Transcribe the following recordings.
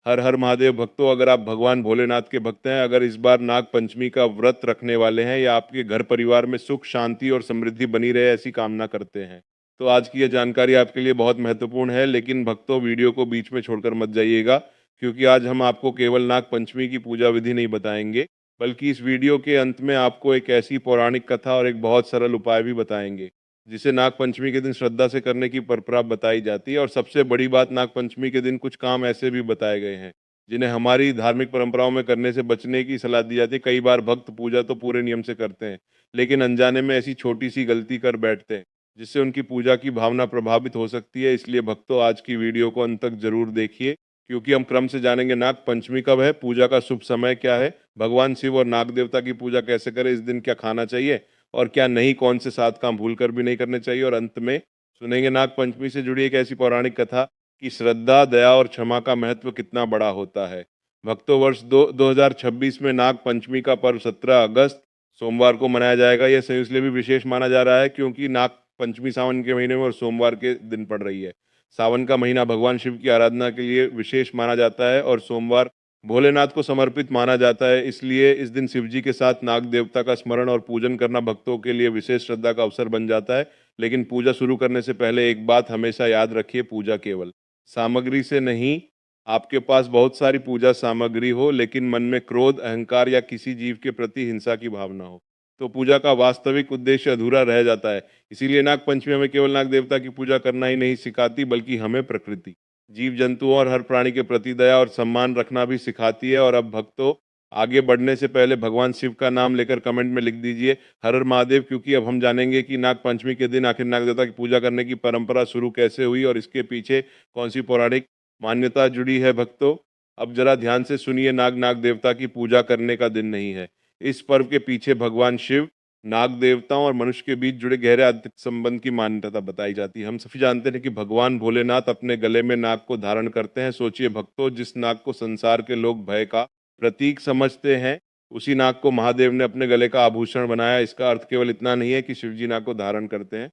हर हर महादेव भक्तों, अगर आप भगवान भोलेनाथ के भक्त हैं, अगर इस बार नाग पंचमी का व्रत रखने वाले हैं या आपके घर परिवार में सुख शांति और समृद्धि बनी रहे ऐसी कामना करते हैं, तो आज की यह जानकारी आपके लिए बहुत महत्वपूर्ण है। लेकिन भक्तों, वीडियो को बीच में छोड़कर मत जाइएगा, क्योंकि आज हम आपको केवल नाग पंचमी की पूजा विधि नहीं बताएंगे, बल्कि इस वीडियो के अंत में आपको एक ऐसी पौराणिक कथा और एक बहुत सरल उपाय भी बताएंगे जिसे नाग पंचमी के दिन श्रद्धा से करने की परंपरा बताई जाती है। और सबसे बड़ी बात, नाग पंचमी के दिन कुछ काम ऐसे भी बताए गए हैं जिन्हें हमारी धार्मिक परंपराओं में करने से बचने की सलाह दी जाती है। कई बार भक्त पूजा तो पूरे नियम से करते हैं, लेकिन अनजाने में ऐसी छोटी सी गलती कर बैठते हैं जिससे उनकी पूजा की भावना प्रभावित हो सकती है। इसलिए भक्तों, आज की वीडियो को अंत तक जरूर देखिए, क्योंकि हम क्रम से जानेंगे नाग पंचमी कब है, पूजा का शुभ समय क्या है, भगवान शिव और नाग देवता की पूजा कैसे करें, इस दिन क्या खाना चाहिए और क्या नहीं, कौन से 7 काम भूल कर भी नहीं करने चाहिए। और अंत में सुनेंगे नाग पंचमी से जुड़ी एक ऐसी पौराणिक कथा कि श्रद्धा, दया और क्षमा का महत्व कितना बड़ा होता है। भक्तों, वर्ष 2026 में नाग पंचमी का पर्व 17 अगस्त सोमवार को मनाया जाएगा। यह सही इसलिए भी विशेष माना जा रहा है क्योंकि नाग पंचमी सावन के महीने में और सोमवार के दिन पड़ रही है। सावन का महीना भगवान शिव की आराधना के लिए विशेष माना जाता है और सोमवार भोलेनाथ को समर्पित माना जाता है। इसलिए इस दिन शिव जी के साथ नाग देवता का स्मरण और पूजन करना भक्तों के लिए विशेष श्रद्धा का अवसर बन जाता है। लेकिन पूजा शुरू करने से पहले एक बात हमेशा याद रखिए, पूजा केवल सामग्री से नहीं। आपके पास बहुत सारी पूजा सामग्री हो, लेकिन मन में क्रोध, अहंकार या किसी जीव के प्रति हिंसा की भावना हो, तो पूजा का वास्तविक उद्देश्य अधूरा रह जाता है। इसीलिए नाग पंचमी हमें केवल नाग देवता की पूजा करना ही नहीं सिखाती, बल्कि हमें प्रकृति, जीव जंतुओं और हर प्राणी के प्रति दया और सम्मान रखना भी सिखाती है। और अब भक्तों, आगे बढ़ने से पहले भगवान शिव का नाम लेकर कमेंट में लिख दीजिए हर हर महादेव, क्योंकि अब हम जानेंगे कि नाग पंचमी के दिन आखिर नाग देवता की पूजा करने की परंपरा शुरू कैसे हुई और इसके पीछे कौन सी पौराणिक मान्यता जुड़ी है। भक्तों, अब जरा ध्यान से सुनिए, नाग देवता की पूजा करने का दिन नहीं है। इस पर्व के पीछे भगवान शिव, नाग देवताओं और मनुष्य के बीच जुड़े गहरे आध्यात्मिक संबंध की मान्यता बताई जाती है। हम सभी जानते हैं कि भगवान भोलेनाथ अपने गले में नाग को धारण करते हैं। सोचिए भक्तों, जिस नाग को संसार के लोग भय का प्रतीक समझते हैं, उसी नाग को महादेव ने अपने गले का आभूषण बनाया। इसका अर्थ केवल इतना नहीं है कि शिवजी नाग को धारण करते हैं,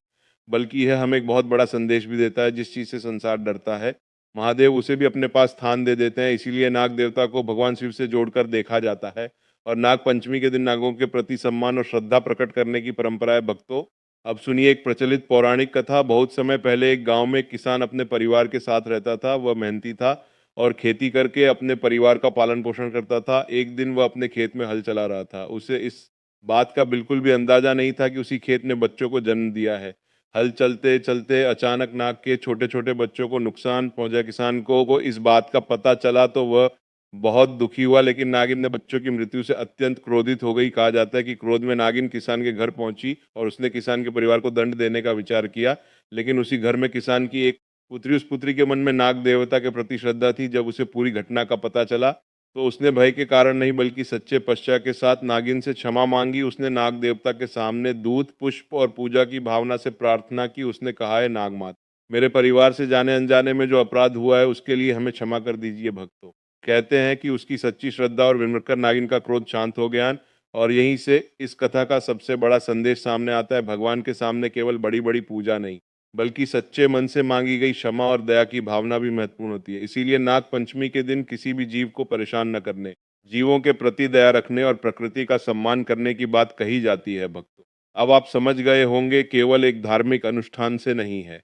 बल्कि यह हमें एक बहुत बड़ा संदेश भी देता है। जिस चीज से संसार डरता है, महादेव उसे भी अपने पास स्थान दे देते हैं। इसीलिए नाग देवता को भगवान शिव से जोड़कर देखा जाता है और नाग पंचमी के दिन नागों के प्रति सम्मान और श्रद्धा प्रकट करने की परंपरा है। भक्तों, अब सुनिए एक प्रचलित पौराणिक कथा। बहुत समय पहले एक गांव में एक किसान अपने परिवार के साथ रहता था। वह मेहनती था और खेती करके अपने परिवार का पालन पोषण करता था। एक दिन वह अपने खेत में हल चला रहा था। उसे इस बात का बिल्कुल भी अंदाजा नहीं था कि उसी खेत ने बच्चों को जन्म दिया है। हल चलते चलते अचानक नाग के छोटे छोटे बच्चों को नुकसान पहुंचा। किसान को इस बात का पता चला तो वह बहुत दुखी हुआ, लेकिन नागिन ने बच्चों की मृत्यु से अत्यंत क्रोधित हो गई। कहा जाता है कि क्रोध में नागिन किसान के घर पहुंची और उसने किसान के परिवार को दंड देने का विचार किया। लेकिन उसी घर में किसान की एक पुत्री, उस पुत्री के मन में नाग देवता के प्रति श्रद्धा थी। जब उसे पूरी घटना का पता चला तो उसने भय के कारण नहीं, बल्कि सच्चे पश्चात के साथ नागिन से क्षमा मांगी। उसने नाग देवता के सामने दूध, पुष्प और पूजा की भावना से प्रार्थना की। उसने कहा, है नागमात, मेरे परिवार से जाने अनजाने में जो अपराध हुआ है उसके लिए हमें क्षमा कर दीजिए। भक्तों, कहते हैं कि उसकी सच्ची श्रद्धा और विनम्र नागिन का क्रोध शांत हो गया। और यहीं से इस कथा का सबसे बड़ा संदेश सामने आता है। भगवान के सामने केवल बड़ी बड़ी पूजा नहीं, बल्कि सच्चे मन से मांगी गई क्षमा और दया की भावना भी महत्वपूर्ण होती है। इसीलिए नाग पंचमी के दिन किसी भी जीव को परेशान न करने, जीवों के प्रति दया रखने और प्रकृति का सम्मान करने की बात कही जाती है। भक्तों, अब आप समझ गए होंगे, केवल एक धार्मिक अनुष्ठान से नहीं है।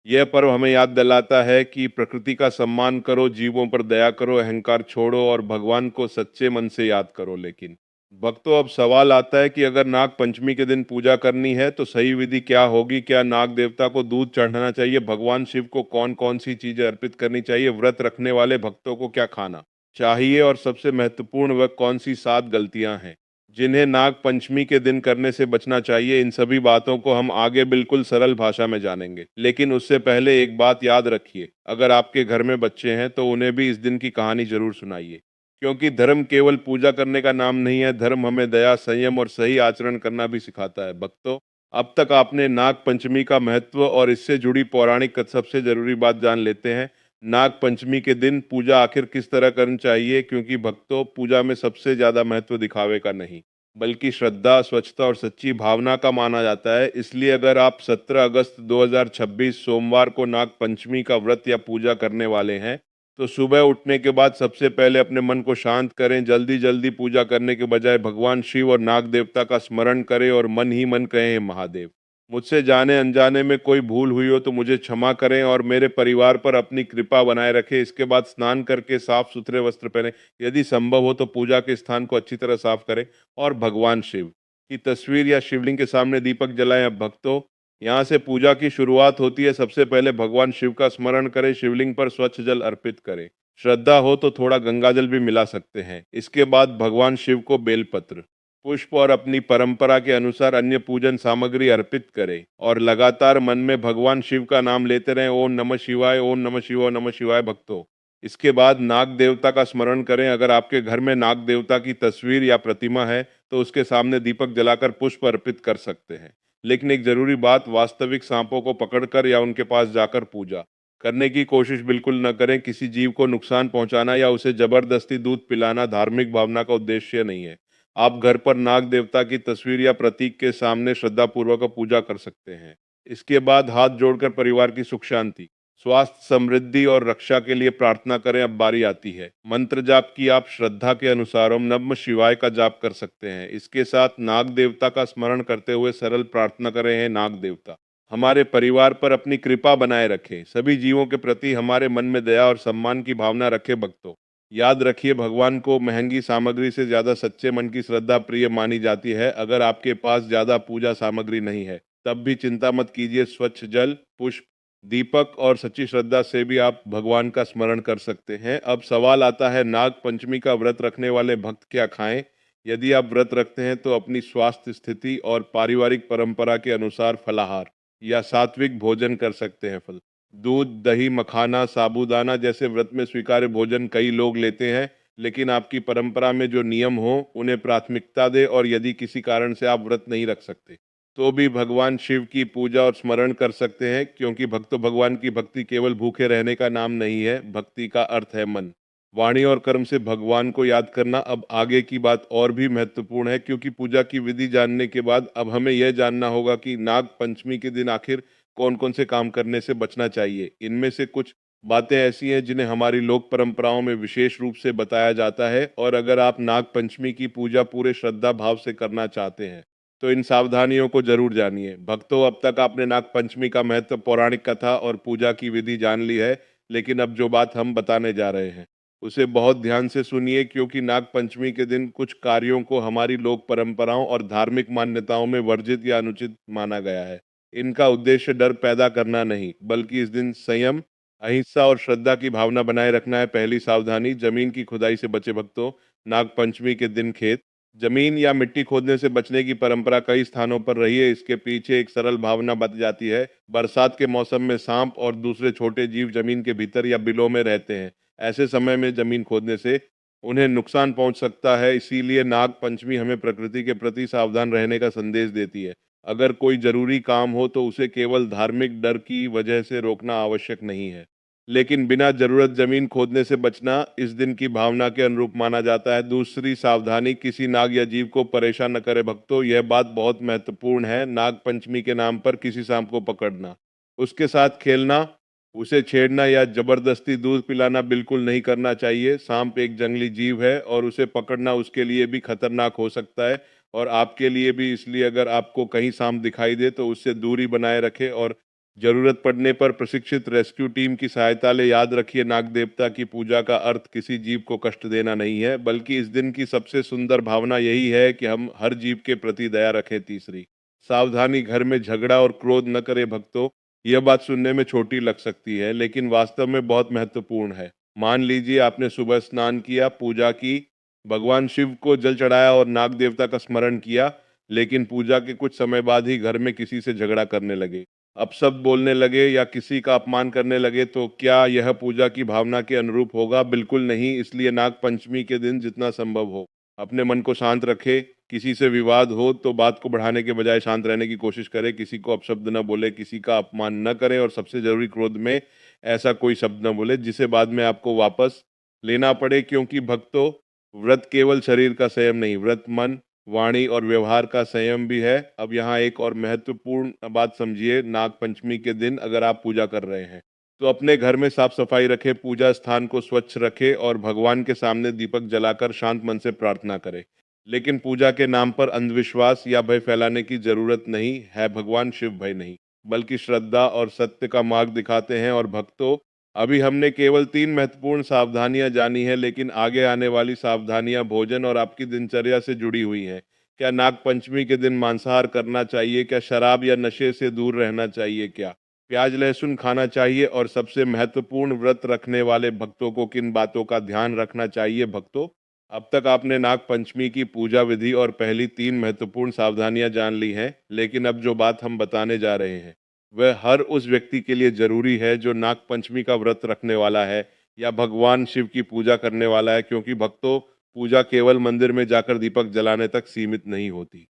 यह पर्व हमें याद दिलाता है कि प्रकृति का सम्मान करो, जीवों पर दया करो, अहंकार छोड़ो और भगवान को सच्चे मन से याद करो। लेकिन भक्तों, अब सवाल आता है कि अगर नाग पंचमी के दिन पूजा करनी है तो सही विधि क्या होगी? क्या नाग देवता को दूध चढ़ाना चाहिए? भगवान शिव को कौन कौन सी चीजें अर्पित करनी चाहिए? व्रत रखने वाले भक्तों को क्या खाना चाहिए? और सबसे महत्वपूर्ण, वह कौन सी 7 गलतियां हैं जिन्हें नाग पंचमी के दिन करने से बचना चाहिए? इन सभी बातों को हम आगे बिल्कुल सरल भाषा में जानेंगे। लेकिन उससे पहले एक बात याद रखिए, अगर आपके घर में बच्चे हैं तो उन्हें भी इस दिन की कहानी जरूर सुनाइए, क्योंकि धर्म केवल पूजा करने का नाम नहीं है। धर्म हमें दया, संयम और सही आचरण करना भी सिखाता है। भक्तों, अब तक आपने नाग पंचमी का महत्व और इससे जुड़ी पौराणिक सबसे जरूरी बात जान लेते हैं। नाग पंचमी के दिन पूजा आखिर किस तरह करनी चाहिए? क्योंकि भक्तों, पूजा में सबसे ज्यादा महत्व दिखावे का नहीं, बल्कि श्रद्धा, स्वच्छता और सच्ची भावना का माना जाता है। इसलिए अगर आप 17 अगस्त 2026 सोमवार को नाग पंचमी का व्रत या पूजा करने वाले हैं तो सुबह उठने के बाद सबसे पहले अपने मन को शांत करें, जल्दी-जल्दी पूजा करने के बजाय भगवान शिव और नाग देवता का स्मरण करें और मन ही मन कहें, "हे महादेव, मुझसे जाने-अनजाने में कोई भूल हुई हो तो मुझे क्षमा करें और मेरे परिवार पर अपनी कृपा बनाए रखें।" इसके बाद स्नान करके साफ-सुथरे वस्त्र पहनें। यदि संभव हो तो पूजा के स्थान को अच्छी तरह साफ करें और भगवान शिव की तस्वीर या शिवलिंग के सामने दीपक जलाएं। अब भक्तों, यहाँ से पूजा की शुरुआत होती है। सबसे पहले भगवान शिव का स्मरण करें, शिवलिंग पर स्वच्छ जल अर्पित करें। श्रद्धा हो तो थोड़ा गंगा जल भी मिला सकते हैं। इसके बाद भगवान शिव को बेलपत्र, पुष्प और अपनी परंपरा के अनुसार अन्य पूजन सामग्री अर्पित करें और लगातार मन में भगवान शिव का नाम लेते रहें, ओम नमः शिवाय, ओम नमः शिवाय, ओम नमः शिवाय भक्तों। इसके बाद नाग देवता का स्मरण करें। अगर आपके घर में नाग देवता की तस्वीर या प्रतिमा है तो उसके सामने दीपक जलाकर पुष्प अर्पित कर सकते हैं। लेकिन एक जरूरी बात, वास्तविक सांपों को पकड़कर या उनके पास जाकर पूजा करने की कोशिश बिल्कुल न करें। किसी जीव को नुकसान पहुंचाना या उसे जबरदस्ती दूध पिलाना धार्मिक भावना का उद्देश्य नहीं है। आप घर पर नाग देवता की तस्वीर या प्रतीक के सामने श्रद्धापूर्वक पूजा कर सकते हैं। इसके बाद हाथ जोड़कर परिवार की सुख शांति, स्वास्थ्य, समृद्धि और रक्षा के लिए प्रार्थना करें। अब बारी आती है मंत्र जाप की। आप श्रद्धा के अनुसार ओम नमः शिवाय का जाप कर सकते हैं। इसके साथ नाग देवता का स्मरण करते हुए सरल प्रार्थना करें, हैं नाग देवता, हमारे परिवार पर अपनी कृपा बनाए रखें। सभी जीवों के प्रति हमारे मन में दया और सम्मान की भावना रखें। भक्तों, याद रखिए, भगवान को महंगी सामग्री से ज्यादा सच्चे मन की श्रद्धा प्रिय मानी जाती है। अगर आपके पास ज्यादा पूजा सामग्री नहीं है तब भी चिंता मत कीजिए। स्वच्छ जल, पुष्प, दीपक और सच्ची श्रद्धा से भी आप भगवान का स्मरण कर सकते हैं। अब सवाल आता है, नाग पंचमी का व्रत रखने वाले भक्त क्या खाएं? यदि आप व्रत रखते हैं तो अपनी स्वास्थ्य स्थिति और पारिवारिक परंपरा के अनुसार फलाहार या सात्विक भोजन कर सकते हैं। फल, दूध, दही, मखाना, साबूदाना जैसे व्रत में स्वीकार्य भोजन कई लोग लेते हैं, लेकिन आपकी परंपरा में जो नियम हो उन्हें प्राथमिकता दे। और यदि किसी कारण से आप व्रत नहीं रख सकते तो भी भगवान शिव की पूजा और स्मरण कर सकते हैं, क्योंकि भगवान की भक्ति केवल भूखे रहने का नाम नहीं है। भक्ति का अर्थ है मन, वाणी और कर्म से भगवान को याद करना। अब आगे की बात और भी महत्वपूर्ण है, क्योंकि पूजा की विधि जानने के बाद अब हमें यह जानना होगा कि नाग पंचमी के दिन आखिर कौन कौन से काम करने से बचना चाहिए। इनमें से कुछ बातें ऐसी हैं जिन्हें हमारी लोक परंपराओं में विशेष रूप से बताया जाता है, और अगर आप नाग पंचमी की पूजा पूरे श्रद्धा भाव से करना चाहते हैं तो इन सावधानियों को जरूर जानिए। भक्तों, अब तक आपने नाग पंचमी का महत्व, पौराणिक कथा और पूजा की विधि जान ली है, लेकिन अब जो बात हम बताने जा रहे हैं उसे बहुत ध्यान से सुनिए, क्योंकि नाग पंचमी के दिन कुछ कार्यों को हमारी लोक परंपराओं और धार्मिक मान्यताओं में वर्जित या अनुचित माना गया है। इनका उद्देश्य डर पैदा करना नहीं, बल्कि इस दिन संयम, अहिंसा और श्रद्धा की भावना बनाए रखना है। पहली सावधानी, जमीन की खुदाई से बचे। भक्तों, नाग पंचमी के दिन खेत, जमीन या मिट्टी खोदने से बचने की परंपरा कई स्थानों पर रही है। इसके पीछे एक सरल भावना बत जाती है। बरसात के मौसम में सांप और दूसरे छोटे जीव जमीन के भीतर या बिलों में रहते हैं। ऐसे समय में जमीन खोदने से उन्हें नुकसान पहुंच सकता है। इसीलिए नाग पंचमी हमें प्रकृति के प्रति सावधान रहने का संदेश देती है। अगर कोई जरूरी काम हो तो उसे केवल धार्मिक डर की वजह से रोकना आवश्यक नहीं है, लेकिन बिना जरूरत जमीन खोदने से बचना इस दिन की भावना के अनुरूप माना जाता है। दूसरी सावधानी, किसी नाग या जीव को परेशान न करे। भक्तों, यह बात बहुत महत्वपूर्ण है। नाग पंचमी के नाम पर किसी सांप को पकड़ना, उसके साथ खेलना, उसे छेड़ना या जबरदस्ती दूध पिलाना बिल्कुल नहीं करना चाहिए। सांप एक जंगली जीव है और उसे पकड़ना उसके लिए भी खतरनाक हो सकता है, और आपके लिए भी। इसलिए अगर आपको कहीं सांप दिखाई दे तो उससे दूरी बनाए रखें और जरूरत पड़ने पर प्रशिक्षित रेस्क्यू टीम की सहायता ले। याद रखिए, नाग देवता की पूजा का अर्थ किसी जीव को कष्ट देना नहीं है, बल्कि इस दिन की सबसे सुंदर भावना यही है कि हम हर जीव के प्रति दया रखें। तीसरी सावधानी, घर में झगड़ा और क्रोध न करें। भक्तों, यह बात सुनने में छोटी लग सकती है, लेकिन वास्तव में बहुत महत्वपूर्ण है। मान लीजिए आपने सुबह स्नान किया, पूजा की, भगवान शिव को जल चढ़ाया और नाग देवता का स्मरण किया, लेकिन पूजा के कुछ समय बाद ही घर में किसी से झगड़ा करने लगे, अपशब्द बोलने लगे या किसी का अपमान करने लगे, तो क्या यह पूजा की भावना के अनुरूप होगा? बिल्कुल नहीं। इसलिए नाग पंचमी के दिन जितना संभव हो अपने मन को शांत रखें। किसी से विवाद हो तो बात को बढ़ाने के बजाय शांत रहने की कोशिश करें। किसी को अपशब्द न बोले, किसी का अपमान न करें, और सबसे जरूरी, क्रोध में ऐसा कोई शब्द न बोले जिसे बाद में आपको वापस लेना पड़े। क्योंकि भक्तों, व्रत केवल शरीर का संयम नहीं, व्रत मन, वाणी और व्यवहार का संयम भी है। अब यहाँ एक और महत्वपूर्ण बात समझिए, नाग पंचमी के दिन अगर आप पूजा कर रहे हैं तो अपने घर में साफ सफाई रखें, पूजा स्थान को स्वच्छ रखें और भगवान के सामने दीपक जलाकर शांत मन से प्रार्थना करें। लेकिन पूजा के नाम पर अंधविश्वास या भय फैलाने की जरूरत नहीं है। भगवान शिव भय नहीं, बल्कि श्रद्धा और सत्य का मार्ग दिखाते हैं। और भक्तों, अभी हमने केवल 3 महत्वपूर्ण सावधानियां जानी है, लेकिन आगे आने वाली सावधानियां भोजन और आपकी दिनचर्या से जुड़ी हुई हैं। क्या नाग पंचमी के दिन मांसाहार करना चाहिए? क्या शराब या नशे से दूर रहना चाहिए? क्या प्याज लहसुन खाना चाहिए? और सबसे महत्वपूर्ण, व्रत रखने वाले भक्तों को किन बातों का ध्यान रखना चाहिए? भक्तों, अब तक आपने नाग पंचमी की पूजा विधि और पहली 3 महत्वपूर्ण सावधानियां जान ली हैं, लेकिन अब जो बात हम बताने जा रहे हैं वह हर उस व्यक्ति के लिए जरूरी है जो नाग पंचमी का व्रत रखने वाला है या भगवान शिव की पूजा करने वाला है। क्योंकि भक्तों, पूजा केवल मंदिर में जाकर दीपक जलाने तक सीमित नहीं होती।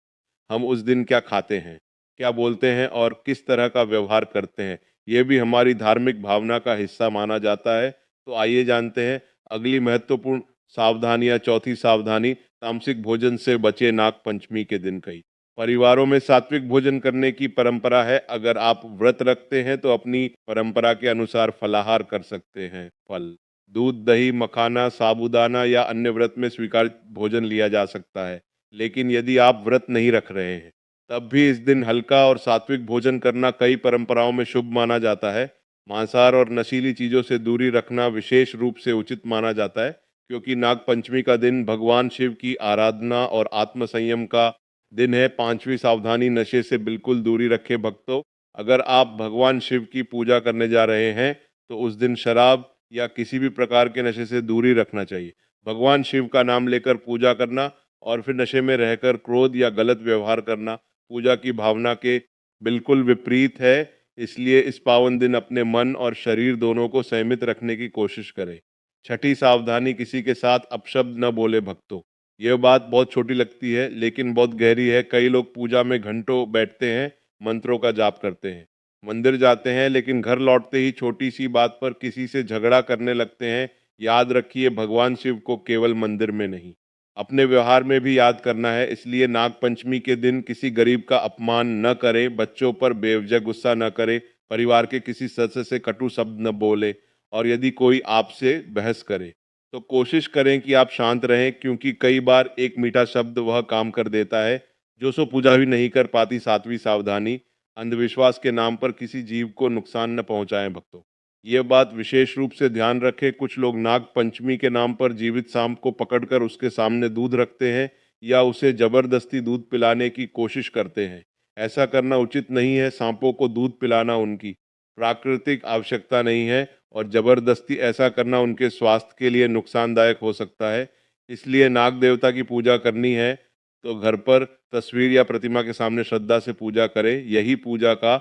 हम उस दिन क्या खाते हैं, क्या बोलते हैं और किस तरह का व्यवहार करते हैं, ये भी हमारी धार्मिक भावना का हिस्सा माना जाता है। तो आइए जानते हैं अगली महत्वपूर्ण सावधानी या चौथी सावधानी, तामसिक भोजन से बचे नाग पंचमी के दिन। कई परिवारों में सात्विक भोजन करने की परंपरा है। अगर आप व्रत रखते हैं तो अपनी परंपरा के अनुसार फलाहार कर सकते हैं। फल, दूध, दही, मखाना, साबूदाना या अन्य व्रत में स्वीकार भोजन लिया जा सकता है। लेकिन यदि आप व्रत नहीं रख रहे हैं तब भी इस दिन हल्का और सात्विक भोजन करना कई परंपराओं में शुभ माना जाता है। मांसाहार और नशीली चीजों से दूरी रखना विशेष रूप से उचित माना जाता है, क्योंकि नाग पंचमी का दिन भगवान शिव की आराधना और आत्म संयम का दिन है। पांचवी सावधानी, नशे से बिल्कुल दूरी रखें। भक्तों, अगर आप भगवान शिव की पूजा करने जा रहे हैं तो उस दिन शराब या किसी भी प्रकार के नशे से दूरी रखना चाहिए। भगवान शिव का नाम लेकर पूजा करना और फिर नशे में रहकर क्रोध या गलत व्यवहार करना पूजा की भावना के बिल्कुल विपरीत है। इसलिए इस पावन दिन अपने मन और शरीर दोनों को संयमित रखने की कोशिश करें। छठी सावधानी, किसी के साथ अपशब्द न बोले। भक्तों, यह बात बहुत छोटी लगती है लेकिन बहुत गहरी है। कई लोग पूजा में घंटों बैठते हैं, मंत्रों का जाप करते हैं, मंदिर जाते हैं, लेकिन घर लौटते ही छोटी सी बात पर किसी से झगड़ा करने लगते हैं। याद रखिए, भगवान शिव को केवल मंदिर में नहीं, अपने व्यवहार में भी याद करना है। इसलिए नाग पंचमी के दिन किसी गरीब का अपमान न करें, बच्चों पर बेवजह गुस्सा न करें, परिवार के किसी सदस्य से कटु शब्द न बोले, और यदि कोई आपसे बहस करे तो कोशिश करें कि आप शांत रहें, क्योंकि कई बार एक मीठा शब्द वह काम कर देता है जो सो पूजा भी नहीं कर पाती। सातवीं सावधानी, अंधविश्वास के नाम पर किसी जीव को नुकसान न पहुंचाएं। भक्तों, ये बात विशेष रूप से ध्यान रखें। कुछ लोग नाग पंचमी के नाम पर जीवित सांप को पकड़कर उसके सामने दूध रखते हैं या उसे जबरदस्ती दूध पिलाने की कोशिश करते हैं। ऐसा करना उचित नहीं है। सांपों को दूध पिलाना उनकी प्राकृतिक आवश्यकता नहीं है और जबरदस्ती ऐसा करना उनके स्वास्थ्य के लिए नुकसानदायक हो सकता है। इसलिए नाग देवता की पूजा करनी है तो घर पर तस्वीर या प्रतिमा के सामने श्रद्धा से पूजा करें। यही पूजा का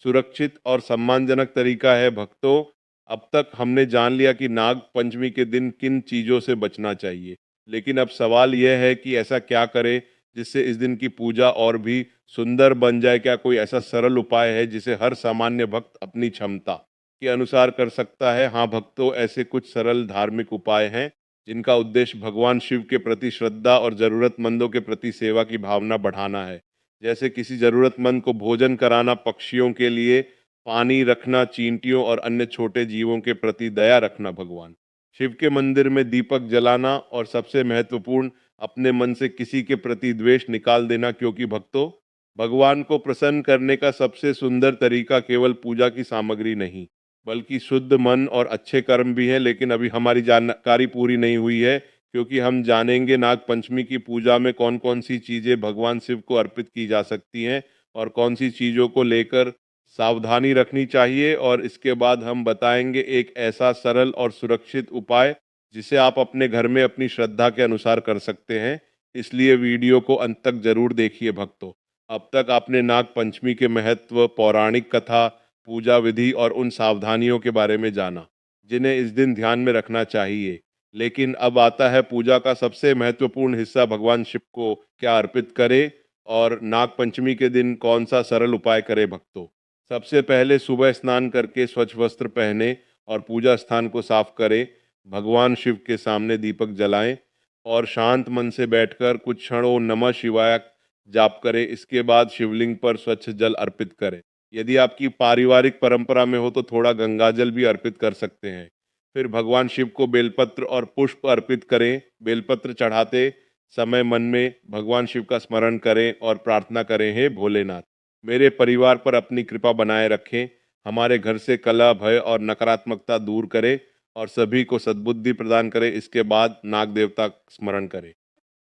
सुरक्षित और सम्मानजनक तरीका है। भक्तों, अब तक हमने जान लिया कि नाग पंचमी के दिन किन चीजों से बचना चाहिए, लेकिन अब सवाल यह है कि ऐसा क्या करें जिससे इस दिन की पूजा और भी सुंदर बन जाए। क्या कोई ऐसा सरल उपाय है जिसे हर सामान्य भक्त अपनी क्षमता के अनुसार कर सकता है? हाँ भक्तों, ऐसे कुछ सरल धार्मिक उपाय हैं जिनका उद्देश्य भगवान शिव के प्रति श्रद्धा और जरूरतमंदों के प्रति सेवा की भावना बढ़ाना है। जैसे किसी जरूरतमंद को भोजन कराना, पक्षियों के लिए पानी रखना, चींटियों और अन्य छोटे जीवों के प्रति दया रखना, भगवान शिव के मंदिर में दीपक जलाना, और सबसे महत्वपूर्ण, अपने मन से किसी के प्रति द्वेष निकाल देना। क्योंकि भक्तों, भगवान को प्रसन्न करने का सबसे सुंदर तरीका केवल पूजा की सामग्री नहीं, बल्कि शुद्ध मन और अच्छे कर्म भी है। लेकिन अभी हमारी जानकारी पूरी नहीं हुई है, क्योंकि हम जानेंगे नाग पंचमी की पूजा में कौन कौन सी चीजें भगवान शिव को अर्पित की जा सकती हैं और कौन सी चीजों को लेकर सावधानी रखनी चाहिए। और इसके बाद हम बताएंगे एक ऐसा सरल और सुरक्षित उपाय जिसे आप अपने घर में अपनी श्रद्धा के अनुसार कर सकते हैं। इसलिए वीडियो को अंत तक जरूर देखिए। भक्तों, अब तक आपने नाग पंचमी के महत्व, पौराणिक कथा, पूजा विधि और उन सावधानियों के बारे में जाना जिन्हें इस दिन ध्यान में रखना चाहिए। लेकिन अब आता है पूजा का सबसे महत्वपूर्ण हिस्सा, भगवान शिव को क्या अर्पित करें और नाग पंचमी के दिन कौन सा सरल उपाय करें। भक्तों, सबसे पहले सुबह स्नान करके स्वच्छ वस्त्र पहने और पूजा स्थान को साफ करें। भगवान शिव के सामने दीपक जलाएं और शांत मन से बैठकर कुछ क्षण ओम नमः शिवाय जाप करें। इसके बाद शिवलिंग पर स्वच्छ जल अर्पित करें यदि आपकी पारिवारिक परंपरा में हो तो थोड़ा गंगाजल भी अर्पित कर सकते हैं। फिर भगवान शिव को बेलपत्र और पुष्प अर्पित करें। बेलपत्र चढ़ाते समय मन में भगवान शिव का स्मरण करें और प्रार्थना करें, हे भोलेनाथ, मेरे परिवार पर अपनी कृपा बनाए रखें, हमारे घर से कलह, भय और नकारात्मकता दूर करें और सभी को सद्बुद्धि प्रदान करें। इसके बाद नाग देवता स्मरण करें।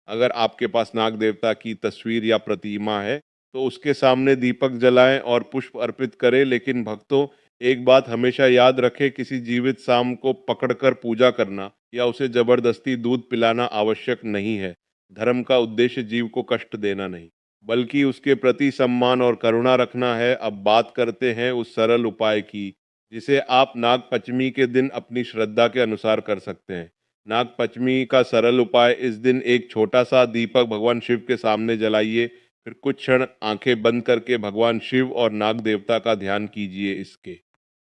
अगर आपके पास नाग देवता की तस्वीर या प्रतिमा है तो उसके सामने दीपक जलाएं और पुष्प अर्पित करें। लेकिन भक्तों, एक बात हमेशा याद रखें, किसी जीवित सांप को पकड़कर पूजा करना या उसे जबरदस्ती दूध पिलाना आवश्यक नहीं है। धर्म का उद्देश्य जीव को कष्ट देना नहीं, बल्कि उसके प्रति सम्मान और करुणा रखना है। अब बात करते हैं उस सरल उपाय की जिसे आप नाग पंचमी के दिन अपनी श्रद्धा के अनुसार कर सकते हैं। नाग पंचमी का सरल उपाय: इस दिन एक छोटा सा दीपक भगवान शिव के सामने जलाइए। फिर कुछ क्षण आंखें बंद करके भगवान शिव और नाग देवता का ध्यान कीजिए। इसके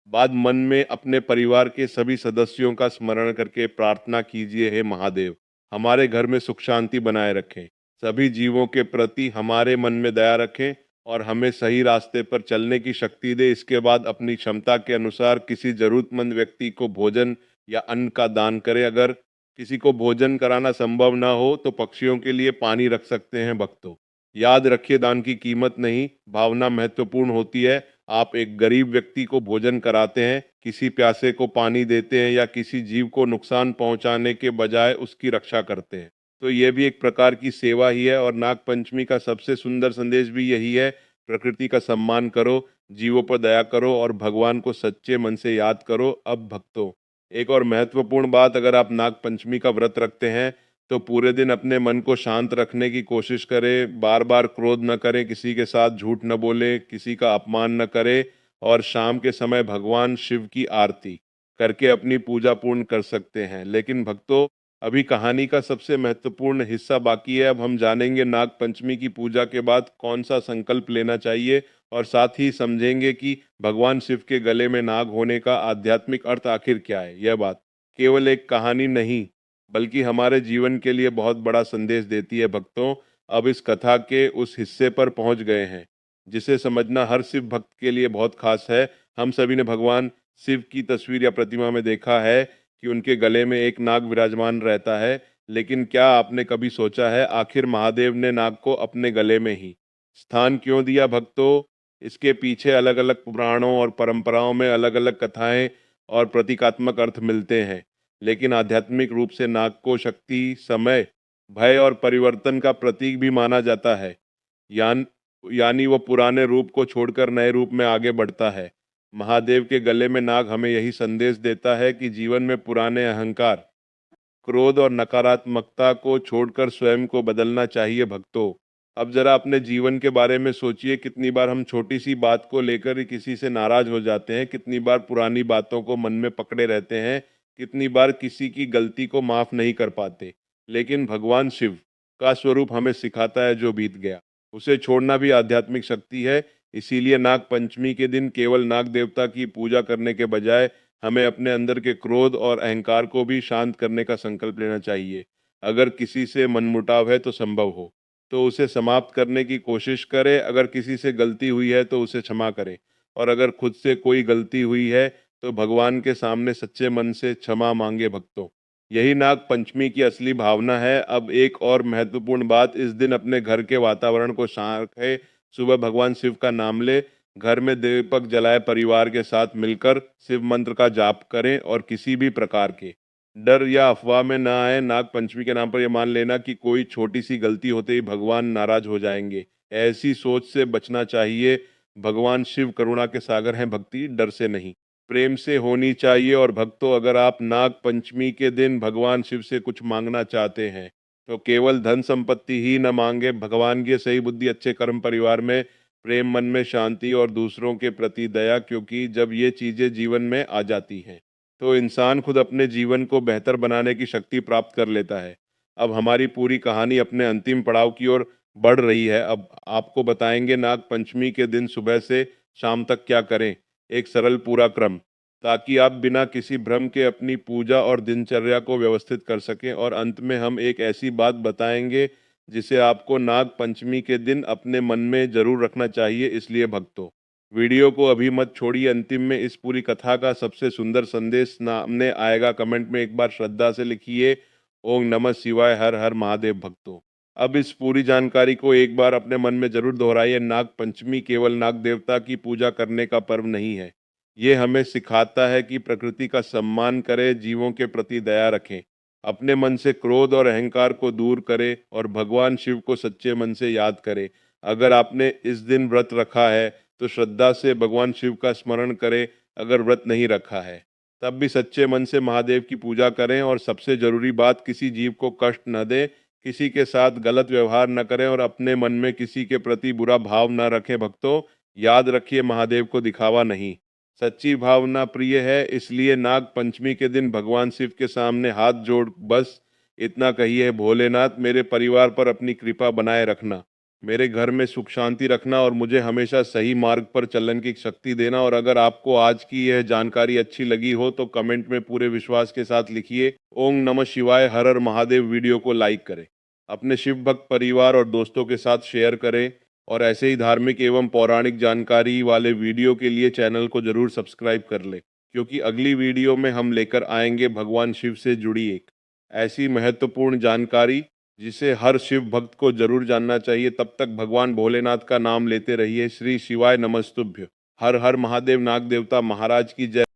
बाद मन में अपने परिवार के सभी सदस्यों का स्मरण करके प्रार्थना कीजिए, हे महादेव, हमारे घर में सुख शांति बनाए रखें, सभी जीवों के प्रति हमारे मन में दया रखें और हमें सही रास्ते पर चलने की शक्ति दे। इसके बाद अपनी क्षमता के अनुसार किसी जरूरतमंद व्यक्ति को भोजन या अन्न का दान करें। अगर किसी को भोजन कराना संभव ना हो तो पक्षियों के लिए पानी रख सकते हैं। भक्तों, याद रखिए, दान की कीमत नहीं, भावना महत्वपूर्ण होती है। आप एक गरीब व्यक्ति को भोजन कराते हैं, किसी प्यासे को पानी देते हैं या किसी जीव को नुकसान पहुंचाने के बजाय उसकी रक्षा करते हैं, तो ये भी एक प्रकार की सेवा ही है। और नाग पंचमी का सबसे सुंदर संदेश भी यही है: प्रकृति का सम्मान करो, जीवों पर दया करो और भगवान को सच्चे मन से याद करो। अब भक्तों, एक और महत्वपूर्ण बात: अगर आप नाग पंचमी का व्रत रखते हैं तो पूरे दिन अपने मन को शांत रखने की कोशिश करें। बार बार क्रोध न करें, किसी के साथ झूठ न बोलें, किसी का अपमान न करें और शाम के समय भगवान शिव की आरती करके अपनी पूजा पूर्ण कर सकते हैं। लेकिन भक्तों, अभी कहानी का सबसे महत्वपूर्ण हिस्सा बाकी है। अब हम जानेंगे नाग पंचमी की पूजा के बाद कौन सा संकल्प लेना चाहिए और साथ ही समझेंगे कि भगवान शिव के गले में नाग होने का आध्यात्मिक अर्थ आखिर क्या है। यह बात केवल एक कहानी नहीं बल्कि हमारे जीवन के लिए बहुत बड़ा संदेश देती है। भक्तों, अब इस कथा के उस हिस्से पर पहुंच गए हैं जिसे समझना हर शिव भक्त के लिए बहुत खास है। हम सभी ने भगवान शिव की तस्वीर या प्रतिमा में देखा है कि उनके गले में एक नाग विराजमान रहता है। लेकिन क्या आपने कभी सोचा है, आखिर महादेव ने नाग को अपने गले में ही स्थान क्यों दिया? भक्तों, इसके पीछे अलग अलग पुराणों और परंपराओं में अलग अलग कथाएं और प्रतीकात्मक अर्थ मिलते हैं। लेकिन आध्यात्मिक रूप से नाग को शक्ति, समय, भय और परिवर्तन का प्रतीक भी माना जाता है। यान यानी वो पुराने रूप को छोड़कर नए रूप में आगे बढ़ता है। महादेव के गले में नाग हमें यही संदेश देता है कि जीवन में पुराने अहंकार, क्रोध और नकारात्मकता को छोड़कर स्वयं को बदलना चाहिए। भक्तों, अब जरा अपने जीवन के बारे में सोचिए, कितनी बार हम छोटी सी बात को लेकर ही किसी से नाराज हो जाते हैं, कितनी बार पुरानी बातों को मन में पकड़े रहते हैं, कितनी बार किसी की गलती को माफ नहीं कर पाते। लेकिन भगवान शिव का स्वरूप हमें सिखाता है, जो बीत गया उसे छोड़ना भी आध्यात्मिक शक्ति है। इसीलिए नाग पंचमी के दिन केवल नाग देवता की पूजा करने के बजाय हमें अपने अंदर के क्रोध और अहंकार को भी शांत करने का संकल्प लेना चाहिए। अगर किसी से मनमुटाव है तो संभव हो तो उसे समाप्त करने की कोशिश करें। अगर किसी से गलती हुई है तो उसे क्षमा करें और अगर खुद से कोई गलती हुई है तो भगवान के सामने सच्चे मन से क्षमा मांगे। भक्तों, यही नाग पंचमी की असली भावना है। अब एक और महत्वपूर्ण बात: इस दिन अपने घर के वातावरण को शांत रखें। सुबह भगवान शिव का नाम ले, घर में दीपक जलाए, परिवार के साथ मिलकर शिव मंत्र का जाप करें और किसी भी प्रकार के डर या अफवाह में ना आए। नाग पंचमी के नाम पर यह मान लेना कि कोई छोटी सी गलती होते ही भगवान नाराज हो जाएंगे, ऐसी सोच से बचना चाहिए। भगवान शिव करुणा के सागर हैं, भक्ति डर से नहीं प्रेम से होनी चाहिए। और भक्तों, अगर आप नाग पंचमी के दिन भगवान शिव से कुछ मांगना चाहते हैं तो केवल धन संपत्ति ही न मांगे, भगवान की सही बुद्धि, अच्छे कर्म, परिवार में प्रेम, मन में शांति और दूसरों के प्रति दया, क्योंकि जब ये चीजें जीवन में आ जाती हैं तो इंसान खुद अपने जीवन को बेहतर बनाने की शक्ति प्राप्त कर लेता है। अब हमारी पूरी कहानी अपने अंतिम पड़ाव की ओर बढ़ रही है। अब आपको बताएंगे नाग पंचमी के दिन सुबह से शाम तक क्या करें, एक सरल पूरा क्रम, ताकि आप बिना किसी भ्रम के अपनी पूजा और दिनचर्या को व्यवस्थित कर सकें। और अंत में हम एक ऐसी बात बताएंगे जिसे आपको नाग पंचमी के दिन अपने मन में जरूर रखना चाहिए। इसलिए भक्तों, वीडियो को अभी मत छोड़िए, अंतिम में इस पूरी कथा का सबसे सुंदर संदेश सामने आएगा। कमेंट में एक बार श्रद्धा से लिखिए, ओम नमः शिवाय, हर हर महादेव भक्तों। अब इस पूरी जानकारी को एक बार अपने मन में जरूर दोहराइए। नाग पंचमी केवल नाग देवता की पूजा करने का पर्व नहीं है, ये हमें सिखाता है कि प्रकृति का सम्मान करें, जीवों के प्रति दया रखें, अपने मन से क्रोध और अहंकार को दूर करें और भगवान शिव को सच्चे मन से याद करें। अगर आपने इस दिन व्रत रखा है तो श्रद्धा से भगवान शिव का स्मरण करें। अगर व्रत नहीं रखा है तब भी सच्चे मन से महादेव की पूजा करें, और सबसे जरूरी बात, किसी जीव को कष्ट न दें, किसी के साथ गलत व्यवहार न करें और अपने मन में किसी के प्रति बुरा भाव न रखें। भक्तों, याद रखिए, महादेव को दिखावा नहीं, सच्ची भावना प्रिय है। इसलिए नाग पंचमी के दिन भगवान शिव के सामने हाथ जोड़ बस इतना कहिए, भोलेनाथ मेरे परिवार पर अपनी कृपा बनाए रखना, मेरे घर में सुख शांति रखना और मुझे हमेशा सही मार्ग पर चलने की शक्ति देना। और अगर आपको आज की यह जानकारी अच्छी लगी हो तो कमेंट में पूरे विश्वास के साथ लिखिए, ओम नमः शिवाय, हर हर महादेव। वीडियो को लाइक करें, अपने शिव भक्त परिवार और दोस्तों के साथ शेयर करें, और ऐसे ही धार्मिक एवं पौराणिक जानकारी वाले वीडियो के लिए चैनल को जरूर सब्सक्राइब कर लें, क्योंकि अगली वीडियो में हम लेकर आएंगे भगवान शिव से जुड़ी एक ऐसी महत्वपूर्ण जानकारी जिसे हर शिव भक्त को जरूर जानना चाहिए। तब तक भगवान भोलेनाथ का नाम लेते रहिए। श्री शिवाय नमस्तुभ्य। हर हर महादेव। नाग देवता महाराज की जय।